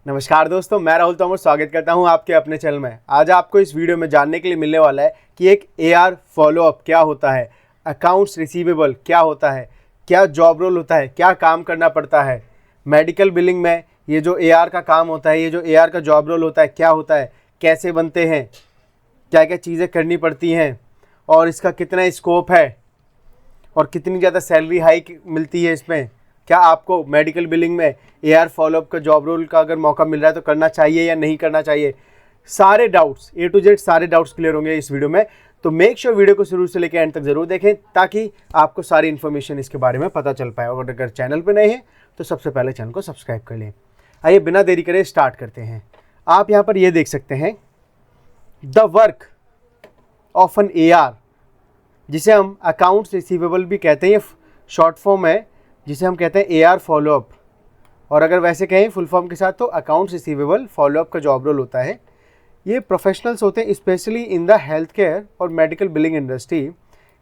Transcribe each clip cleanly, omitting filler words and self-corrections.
नमस्कार दोस्तों, मैं राहुल तोमर स्वागत करता हूं आपके अपने चैनल में। आज आपको इस वीडियो में जानने के लिए मिलने वाला है कि एक एआर फॉलोअप क्या होता है, अकाउंट्स रिसीवेबल क्या होता है, क्या जॉब रोल होता है, क्या काम करना पड़ता है, मेडिकल बिलिंग में ये जो एआर का काम होता है, ये जो एआर का जॉब रोल होता है क्या होता है, कैसे बनते हैं, क्या क्या चीज़ें करनी पड़ती हैं और इसका कितना स्कोप है और कितनी ज़्यादा सैलरी हाइक मिलती है इसमें। क्या आपको मेडिकल बिलिंग में एआर फॉलोअप का जॉब रोल का अगर मौका मिल रहा है तो करना चाहिए या नहीं करना चाहिए। सारे डाउट्स ए टू जेड सारे डाउट्स क्लियर होंगे इस वीडियो में। तो मेक श्योर वीडियो को शुरू से लेकर एंड तक जरूर देखें ताकि आपको सारी इन्फॉर्मेशन इसके बारे में पता चल पाए। और अगर चैनल पर नए हैं तो सबसे पहले चैनल को सब्सक्राइब कर लें। आइए बिना देरी करे स्टार्ट करते हैं। आप यहाँ पर ये देख सकते हैं the work of N AR, जिसे हम अकाउंट्स रिसीवेबल भी कहते हैं, ये शॉर्ट फॉर्म है जिसे हम कहते हैं एआर फॉलोअप। और अगर वैसे कहें फुल फॉर्म के साथ तो अकाउंट्स रिसीवेबल फॉलोअप का जॉब रोल होता है। ये प्रोफेशनल्स होते हैं specially in the health care और medical billing industry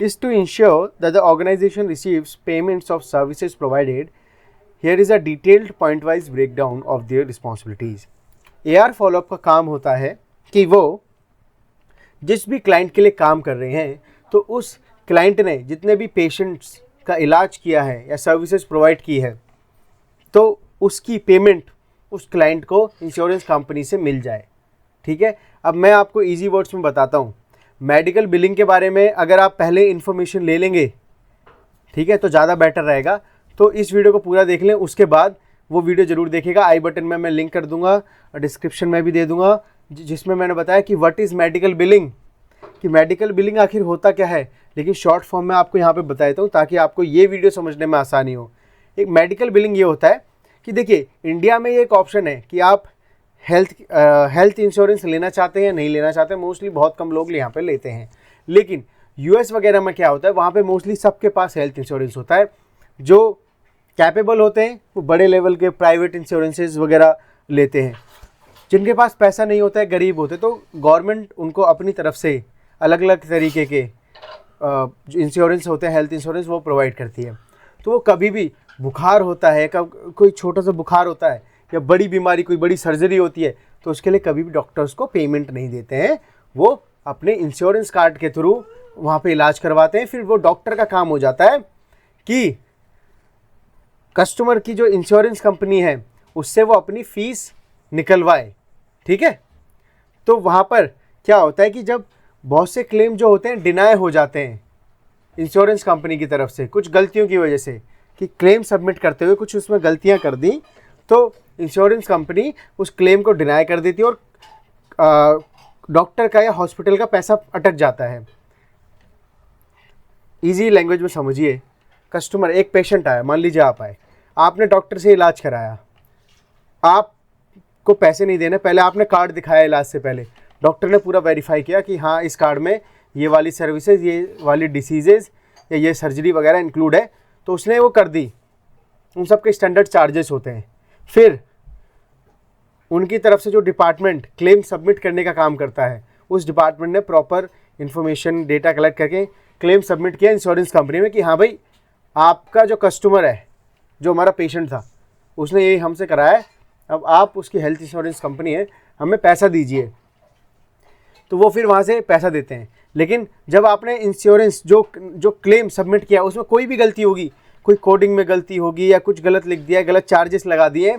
is to ensure that the organisation receives payments of services provided. Here is a detailed point wise break down of their responsibilities. AR follow up का काम होता है कि वो जिस भी client के लिए काम कर रहे हैं तो उस क्लाइंट ने जितने भी पेशेंट्स का इलाज किया है या सर्विसेज प्रोवाइड की है तो उसकी पेमेंट उस क्लाइंट को इंश्योरेंस कंपनी से मिल जाए। ठीक है, अब मैं आपको इजी वर्ड्स में बताता हूँ। मेडिकल बिलिंग के बारे में अगर आप पहले इन्फॉर्मेशन ले लेंगे, ठीक है, तो ज़्यादा बेटर रहेगा। तो इस वीडियो को पूरा देख लें, उसके बाद वो वीडियो ज़रूर देखेगा। आई बटन में मैं लिंक कर दूंगा और डिस्क्रिप्शन में भी दे दूंगा, जिसमें मैंने बताया कि व्हाट इज़ मेडिकल बिलिंग, कि मेडिकल बिलिंग आखिर होता क्या है। लेकिन शॉर्ट फॉर्म में आपको यहाँ पे बता देता हूँ ताकि आपको ये वीडियो समझने में आसानी हो। एक मेडिकल बिलिंग ये होता है कि देखिए, इंडिया में ये एक ऑप्शन है कि आप हेल्थ इंश्योरेंस लेना चाहते हैं या नहीं लेना चाहते हैं। मोस्टली बहुत कम लोग यहाँ पे लेते हैं, लेकिन यूएस वगैरह में क्या होता है, वहाँ पे मोस्टली सबके पास हेल्थ इंश्योरेंस होता है। जो कैपेबल होते हैं वो बड़े लेवल के प्राइवेट इंश्योरेंसेज वगैरह लेते हैं। जिनके पास पैसा नहीं होता है, गरीब होते, तो गवर्नमेंट उनको अपनी तरफ से अलग अलग तरीके के जो इंश्योरेंस होते हैं, हेल्थ इंश्योरेंस, वो प्रोवाइड करती है। तो वो कभी भी बुखार होता है, कब कोई छोटा सा बुखार होता है या बड़ी बीमारी, कोई बड़ी सर्जरी होती है, तो उसके लिए कभी भी डॉक्टर्स को पेमेंट नहीं देते हैं। वो अपने इंश्योरेंस कार्ड के थ्रू वहाँ पे इलाज करवाते हैं। फिर वो डॉक्टर का काम हो जाता है कि कस्टमर की जो इंश्योरेंस कंपनी है उससे वो अपनी फ़ीस निकलवाए। ठीक है, तो वहाँ पर क्या होता है कि जब बहुत से क्लेम जो होते हैं डिनाई हो जाते हैं इंश्योरेंस कंपनी की तरफ से कुछ गलतियों की वजह से, कि क्लेम सबमिट करते हुए कुछ उसमें गलतियां कर दी, तो इंश्योरेंस कंपनी उस क्लेम को डिनाई कर देती है और डॉक्टर का या हॉस्पिटल का पैसा अटक जाता है। इजी लैंग्वेज में समझिए, कस्टमर, एक पेशेंट आया, मान लीजिए आप आए, आपने डॉक्टर से इलाज कराया, आपको पैसे नहीं देने, पहले आपने कार्ड दिखाया इलाज से पहले, डॉक्टर ने पूरा वेरीफाई किया कि हाँ इस कार्ड में ये वाली सर्विसेज, ये वाली डिसीजेज़ या ये सर्जरी वगैरह इंक्लूड है, तो उसने वो कर दी। उन सब के स्टैंडर्ड चार्जेस होते हैं। फिर उनकी तरफ से जो डिपार्टमेंट क्लेम सबमिट करने का काम करता है, उस डिपार्टमेंट ने प्रॉपर इन्फॉर्मेशन डेटा कलेक्ट करके क्लेम सबमिट किया इंश्योरेंस कंपनी में कि हाँ भाई, आपका जो कस्टमर है, जो हमारा पेशेंट था, उसने ये हमसे कराया है, अब आप उसकी हेल्थ इंश्योरेंस कंपनी है, हमें पैसा दीजिए। तो वो फिर वहाँ से पैसा देते हैं। लेकिन जब आपने इंश्योरेंस जो क्लेम सबमिट किया उसमें कोई भी गलती होगी, कोई कोडिंग में गलती होगी या कुछ गलत लिख दिया, गलत चार्जेस लगा दिए,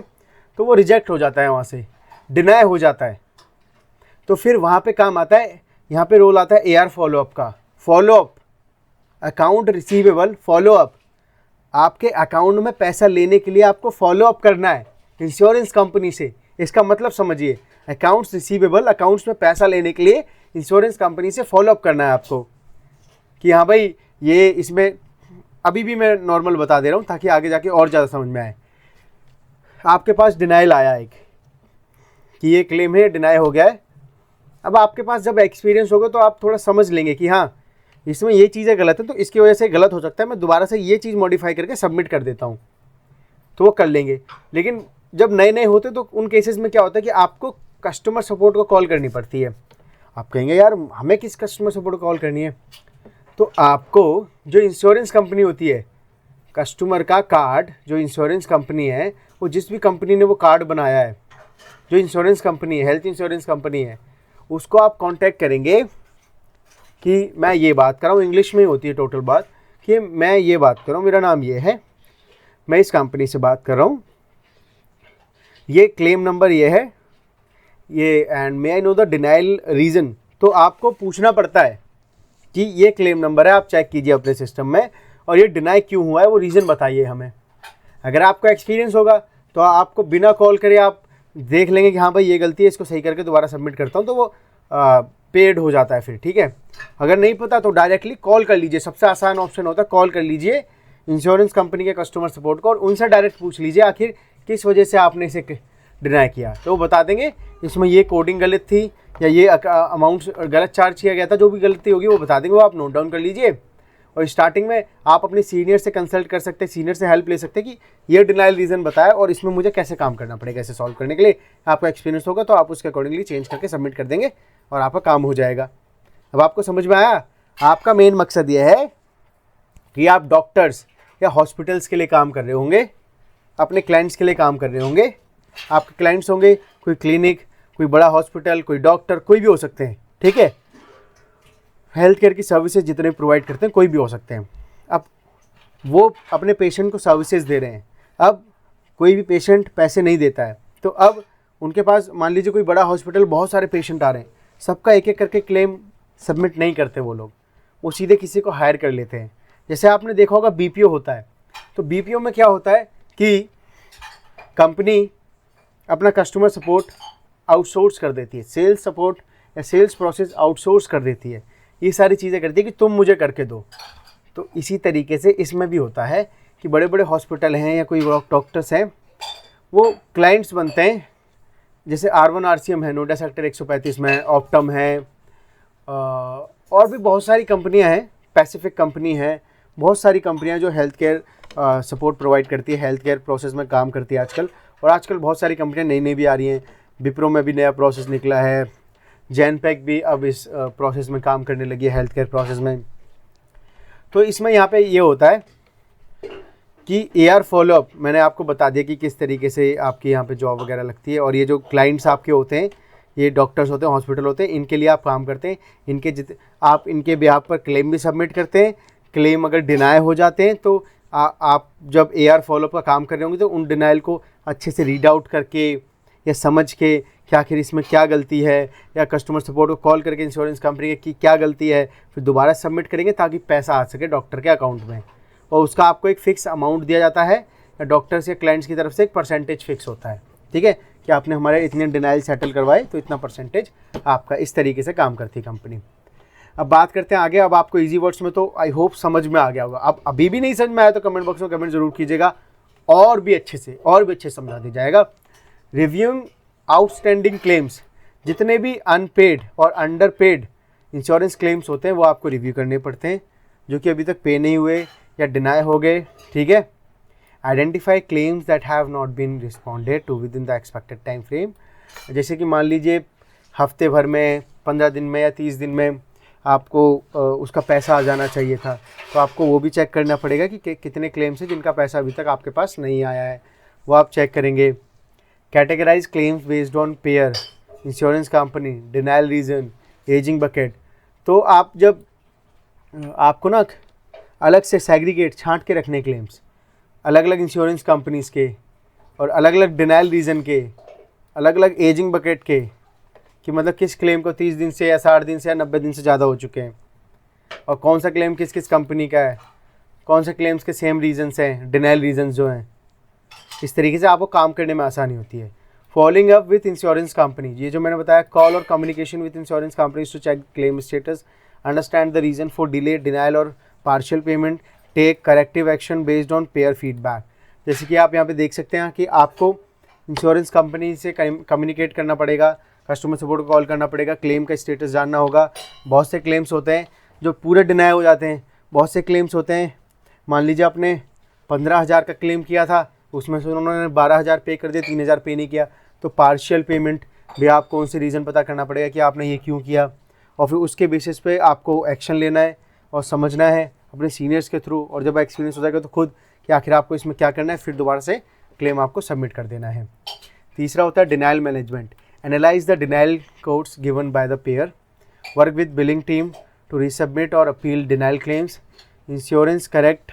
तो वो रिजेक्ट हो जाता है, वहाँ से डिनाई हो जाता है। तो फिर वहाँ पे काम आता है, यहाँ पे रोल आता है एआर फॉलोअप का। फॉलोअप, अकाउंट रिसीवेबल फॉलोअप, आपके अकाउंट में पैसा लेने के लिए आपको फॉलोअप करना है इंश्योरेंस कंपनी से। इसका मतलब समझिए, अकाउंट्स रिसीवेबल, अकाउंट्स में पैसा लेने के लिए इंश्योरेंस कंपनी से फॉलोअप करना है आपको कि हाँ भाई ये इसमें, अभी भी मैं नॉर्मल बता दे रहा हूँ ताकि आगे जाके और ज़्यादा समझ में आए। आपके पास डिनाइल आया एक कि ये क्लेम है, डिनाई हो गया है। अब आपके पास जब एक्सपीरियंस होगा तो आप थोड़ा समझ लेंगे कि हाँ इसमें ये चीज़ें गलत है, तो इसकी वजह से गलत हो सकता है, मैं दोबारा से ये चीज़ मॉडिफाई करके सबमिट कर देता हूँ, तो वो कर लेंगे। लेकिन जब नए नए होते तो उन केसेस में क्या होता है कि आपको कस्टमर सपोर्ट को कॉल करनी पड़ती है। आप कहेंगे यार हमें किस कस्टमर सपोर्ट को कॉल करनी है, तो आपको जो इंश्योरेंस कंपनी होती है, कस्टमर का कार्ड, जो इंश्योरेंस कंपनी है, वो जिस भी कंपनी ने वो कार्ड बनाया है जो इंश्योरेंस कंपनी है, हेल्थ इंश्योरेंस कंपनी है, उसको आप कांटेक्ट करेंगे कि मैं ये बात कर रहा हूँ, इंग्लिश में ही होती है टोटल बात, कि मैं ये बात कर रहा हूँ, मेरा नाम ये है, मैं इस कंपनी से बात कर रहा हूँ, ये क्लेम नंबर ये है, ये and may I know the denial reason. तो आपको पूछना पड़ता है कि ये क्लेम नंबर है, आप चेक कीजिए अपने सिस्टम में, और ये डिनाई क्यों हुआ है वो रीज़न बताइए हमें। अगर आपका एक्सपीरियंस होगा तो आपको बिना कॉल करे आप देख लेंगे कि हाँ भाई ये गलती है, इसको सही करके दोबारा सबमिट करता हूँ, तो वो पेड हो जाता है फिर, ठीक है। अगर नहीं पता तो डायरेक्टली कॉल कर लीजिए, सबसे आसान ऑप्शन होता है, कॉल कर लीजिए इंश्योरेंस कंपनी के कस्टमर सपोर्ट को और उनसे डायरेक्ट पूछ लीजिए आखिर किस वजह से आपने इसे डिनाई किया, तो वो बता देंगे इसमें ये कोडिंग गलत थी या ये अमाउंट गलत चार्ज किया गया था, जो भी गलती होगी वो बता देंगे, वो आप नोट डाउन कर लीजिए। और स्टार्टिंग में आप अपने सीनियर से कंसल्ट कर सकते हैं, सीनियर से हेल्प ले सकते हैं कि ये डिनाइल रीज़न बताया और इसमें मुझे कैसे काम करना पड़ेगा, इसे सॉल्व करने के लिए आपका एक्सपीरियंस होगा तो आप उसके अकॉर्डिंगली चेंज करके सबमिट कर देंगे और आपका काम हो जाएगा। अब आपको समझ में आया, आपका मेन मकसद ये है कि आप डॉक्टर्स या हॉस्पिटल्स के लिए काम कर रहे होंगे, अपने क्लाइंट्स के लिए काम कर रहे होंगे। आपके क्लाइंट्स होंगे कोई क्लिनिक, कोई बड़ा हॉस्पिटल, कोई डॉक्टर, कोई भी हो सकते हैं, ठीक है। हेल्थ केयर की सर्विसेज जितने प्रोवाइड करते हैं कोई भी हो सकते हैं। अब वो अपने पेशेंट को सर्विसेज दे रहे हैं, अब कोई भी पेशेंट पैसे नहीं देता है तो अब उनके पास मान लीजिए कोई बड़ा हॉस्पिटल, बहुत सारे पेशेंट आ रहे हैं, सबका एक एक करके क्लेम सबमिट नहीं करते वो सीधे किसी को हायर कर लेते हैं। जैसे आपने देखा होगा बीपीओ होता है, तो बीपीओ में क्या होता है कि कंपनी अपना कस्टमर सपोर्ट आउटसोर्स कर देती है, सेल्स सपोर्ट या सेल्स प्रोसेस आउटसोर्स कर देती है, ये सारी चीज़ें करती है कि तुम मुझे करके दो। तो इसी तरीके से इसमें भी होता है कि बड़े बड़े हॉस्पिटल हैं या कोई डॉक्टर्स हैं, वो क्लाइंट्स बनते हैं, जैसे R1 RCM है नोएडा सेक्टर 135 में, ऑप्टम है, और भी बहुत सारी कंपनियां हैं, पैसिफिक कंपनी है, बहुत सारी कंपनियां जो हेल्थ केयर सपोर्ट प्रोवाइड करती है, हेल्थ केयर प्रोसेस में काम करती है आजकल। और आजकल बहुत सारी कंपनियां नई नई भी आ रही हैं, विप्रो में भी नया प्रोसेस निकला है, जैनपैक भी अब इस प्रोसेस में काम करने लगी है, हेल्थ केयर प्रोसेस में। तो इसमें यहाँ पे ये होता है कि AR फॉलोअप मैंने आपको बता दिया कि किस तरीके से आपकी यहाँ पे जॉब वगैरह लगती है। और ये जो क्लाइंट्स आपके होते हैं, ये डॉक्टर्स होते हैं, हॉस्पिटल होते हैं, इनके लिए आप काम करते हैं, आप इनके बिहाफ पर क्लेम भी सबमिट करते हैं। क्लेम अगर डिनाई हो जाते हैं तो आप जब AR फॉलोअप का काम कर रहे होंगे तो उन डिनाइल को अच्छे से रीड आउट करके या समझ के कि आखिर इसमें क्या गलती है, या कस्टमर सपोर्ट को कॉल करके इंश्योरेंस कंपनी की क्या गलती है, फिर दोबारा सबमिट करेंगे ताकि पैसा आ सके डॉक्टर के अकाउंट में। और उसका आपको एक फ़िक्स अमाउंट दिया जाता है, या डॉक्टर्स या क्लाइंट्स की तरफ से एक परसेंटेज फिक्स होता है, ठीक है, कि आपने हमारे इतने डिनाइल सेटल करवाए तो इतना परसेंटेज आपका। इस तरीके से काम करती है कंपनी। अब बात करते हैं आगे। अब आपको ईजी वर्ड्स में तो आई होप समझ में आ गया होगा। अब अभी भी नहीं समझ में आया तो कमेंट बॉक्स में कमेंट जरूर कीजिएगा, और भी अच्छे से समझा दिया जाएगा। रिव्यूइंग आउटस्टैंडिंग क्लेम्स, जितने भी अनपेड और अंडरपेड इंश्योरेंस क्लेम्स होते हैं वो आपको रिव्यू करने पड़ते हैं, जो कि अभी तक पे नहीं हुए या डिनाई हो गए, ठीक है। Identify claims that have not been responded to within the expected time frame. जैसे कि मान लीजिए हफ्ते भर में, 15 दिन में या 30 दिन में आपको उसका पैसा आ जाना चाहिए था, तो आपको वो भी चेक करना पड़ेगा कि कितने क्लेम्स हैं जिनका पैसा अभी तक आपके पास नहीं आया है, वो आप चेक करेंगे। Categorise claims based on payer, insurance company, denial reason, ageing bucket. तो आप जब आपको ना अलग से सेग्रीगेट छांट के रखने क्लेम्स, अलग अलग इंश्योरेंस कंपनीज़ के और अलग अलग डिनाइल रीज़न के, अलग अलग एजिंग बकेट के, कि मतलब किस क्लेम को 30 दिन से या 60 दिन से या 90 दिन से ज़्यादा हो चुके हैं, और कौन सा क्लेम किस किस कंपनी का है, कौन से क्लेम्स के सेम रीजंस हैं, डिनाइल रीजंस जो हैं। इस तरीके से आपको काम करने में आसानी होती है। Following up with insurance company, ये जो मैंने बताया, कॉल और communication with insurance companies to check claim status, understand the reason for delay, denial और partial payment, take corrective action based on payer feedback. जैसे कि आप यहाँ पे देख सकते हैं कि आपको इंश्योरेंस कंपनी से कम्युनिकेट करना पड़ेगा, कस्टमर सपोर्ट को कॉल करना पड़ेगा, क्लेम का स्टेटस जानना होगा। बहुत से क्लेम्स होते हैं जो पूरे डिनाई हो जाते हैं, बहुत से क्लेम्स होते हैं, मान लीजिए आपने 15,000 का क्लेम किया था, उसमें से उन्होंने 12,000 पे कर दिया, 3,000 पे नहीं किया, तो पार्शियल पेमेंट भी आपको उनसे रीज़न पता करना पड़ेगा कि आपने ये क्यों किया, और फिर उसके बेसिस पे आपको एक्शन लेना है और समझना है अपने सीनियर्स के थ्रू। और जब एक्सपीरियंस हो जाएगा तो खुद कि आखिर आपको इसमें क्या करना है, फिर दोबारा से क्लेम आपको सबमिट कर देना है। तीसरा होता है denial management, analyse the denial codes given by the payer, work with billing team to resubmit और appeal denial claims, insurance correct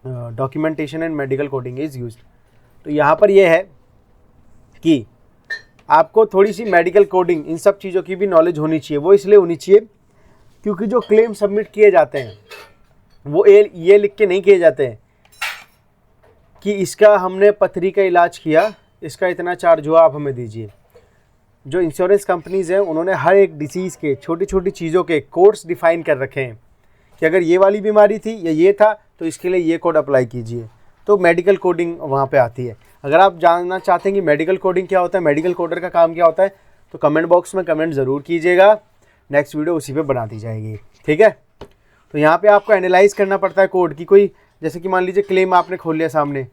documentation and medical coding is use. तो यहाँ पर यह है कि आपको थोड़ी सी मेडिकल कोडिंग इन सब चीज़ों की भी नॉलेज होनी चाहिए। वो इसलिए होनी चाहिए क्योंकि जो क्लेम सबमिट किए जाते हैं वो ये लिख के नहीं किए जाते हैं कि इसका हमने पथरी का इलाज किया, इसका इतना चार्ज हुआ, आप हमें दीजिए। जो इंश्योरेंस कंपनीज़ हैं उन्होंने हर एक डिसीज़ के छोटी छोटी चीज़ों के कोड्स डिफ़ाइन कर रखे हैं कि अगर ये वाली बीमारी थी या ये था तो इसके लिए ये कोड अप्लाई कीजिए। तो मेडिकल कोडिंग वहाँ पे आती है। अगर आप जानना चाहते हैं कि मेडिकल कोडिंग क्या होता है, मेडिकल कोडर का काम क्या होता है, तो कमेंट बॉक्स में कमेंट ज़रूर कीजिएगा, नेक्स्ट वीडियो उसी पे बना दी जाएगी। ठीक है, तो यहाँ पे आपको एनालाइज करना पड़ता है कोड की। कोई जैसे कि मान लीजिए क्लेम आपने खोल लिया सामने,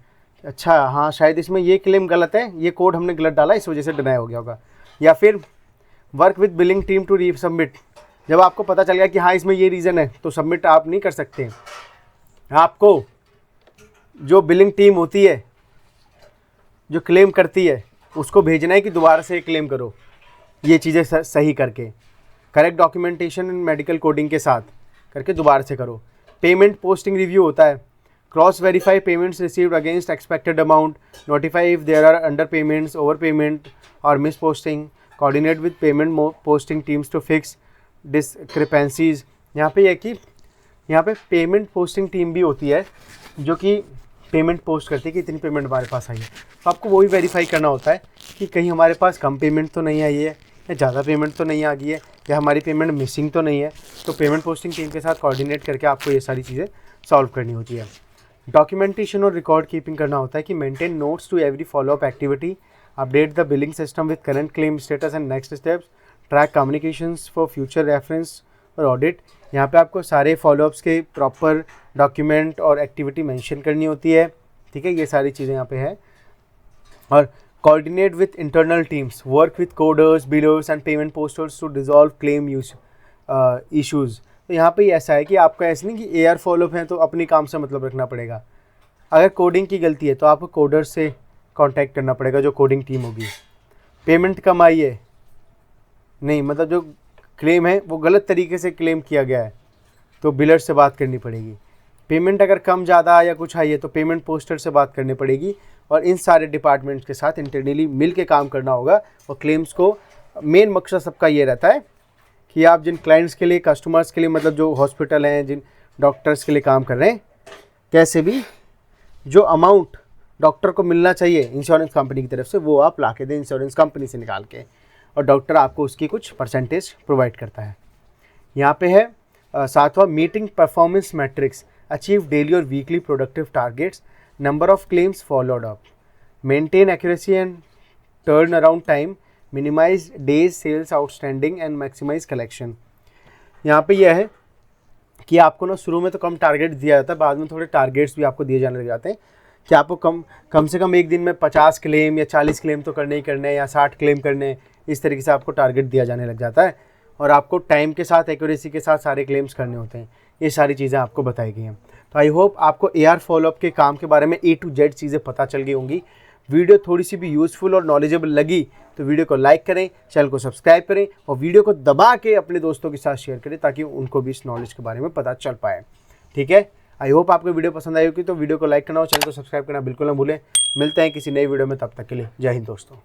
अच्छा हाँ शायद इसमें ये क्लेम गलत है, ये कोड हमने गलत डाला, इस वजह से डिनाई हो गया होगा। या फिर work with billing team to resubmit, जब आपको पता चल गया कि हाँ इसमें ये रीज़न है तो सबमिट आप नहीं कर सकते। आपको जो बिलिंग टीम होती है जो क्लेम करती है उसको भेजना है कि दोबारा से क्लेम करो, ये चीज़ें सही करके, correct documentation and medical coding के साथ करके दोबारा से करो। पेमेंट पोस्टिंग रिव्यू होता है, cross verify payments received against expected amount, notify if there are under payments, over payment और miss posting, coordinate with payment posting teams to fix discrepancies. यहाँ पे यह कि यहाँ पे पेमेंट पोस्टिंग टीम भी होती है जो कि पेमेंट पोस्ट करती है कि इतनी पेमेंट हमारे पास आई है, तो आपको वो भी वेरीफाई करना होता है कि कहीं हमारे पास कम पेमेंट तो नहीं आई है या ज़्यादा पेमेंट तो नहीं आ गई है या हमारी पेमेंट मिसिंग तो नहीं है। तो पेमेंट पोस्टिंग टीम के साथ कोऑर्डिनेट करके आपको ये सारी चीज़ें सॉल्व करनी होती है। डॉक्यूमेंटेशन और रिकॉर्ड कीपिंग करना होता है कि maintain notes to every follow up activity, update the billing system with current claim status and next steps, track communications for future reference और ऑडिट। यहाँ पे आपको सारे फॉलोअप्स के प्रॉपर डॉक्यूमेंट और एक्टिविटी मेंशन करनी होती है। ठीक है, ये सारी चीज़ें यहाँ पे है। और coordinate with internal teams, work with coders, billers and payment posters to dissolve claim issues. तो यहाँ पे ऐसा है कि आपका ऐसा नहीं कि AR फॉलोअप है तो अपनी काम से मतलब रखना पड़ेगा। अगर कोडिंग की गलती है तो आपको कोडर से कांटेक्ट करना पड़ेगा, जो कोडिंग टीम होगी। पेमेंट कम आई है नहीं, मतलब जो क्लेम है वो गलत तरीके से क्लेम किया गया है तो बिलर से बात करनी पड़ेगी। पेमेंट अगर कम ज़्यादा या कुछ आई है तो पेमेंट पोस्टर से बात करनी पड़ेगी। और इन सारे डिपार्टमेंट्स के साथ इंटरनली मिल के काम करना होगा। और क्लेम्स को मेन मकसद सबका ये रहता है कि आप जिन क्लाइंट्स के लिए, कस्टमर्स के लिए, मतलब जो हॉस्पिटल हैं, जिन डॉक्टर्स के लिए काम कर रहे हैं, कैसे भी जो अमाउंट डॉक्टर को मिलना चाहिए इंश्योरेंस कंपनी की तरफ से वो आप ला के दें इंश्योरेंस कंपनी से निकाल के, और डॉक्टर आपको उसकी कुछ परसेंटेज प्रोवाइड करता है। यहाँ पे है सातवां, meeting performance matrix, achieve daily और weekly productive targets, number of claims followed up, maintain accuracy and turn around time, minimise days sales outstanding and maximise collection. यहाँ पे यह है कि आपको ना शुरू में तो कम टारगेट दिया जाता है, बाद में थोड़े टारगेट्स भी आपको दिए जाने लग जाते हैं कि आपको कम से कम एक दिन में 50 क्लेम या 40 क्लेम तो करने ही करने या 60 क्लेम करने, इस तरीके से आपको टारगेट दिया जाने लग जाता है। और आपको टाइम के साथ, एक्यूरेसी के साथ सारे क्लेम्स करने होते हैं। ये सारी चीज़ें आपको बताई गई हैं। तो आई होप आपको AR फॉलोअप के काम के बारे में A to Z चीज़ें पता चल गई होंगी। वीडियो थोड़ी सी भी यूज़फुल और नॉलेजेबल लगी तो वीडियो को लाइक करें, चैनल को सब्सक्राइब करें और वीडियो को दबा के अपने दोस्तों के साथ शेयर करें ताकि उनको भी इस नॉलेज के बारे में पता चल पाए। ठीक है, आई होप आपको वीडियो पसंद आई होगी। तो वीडियो को लाइक करना और चैनल को सब्सक्राइब करना बिल्कुल ना भूलें। मिलते हैं किसी नई वीडियो में, तब तक के लिए जय हिंद दोस्तों।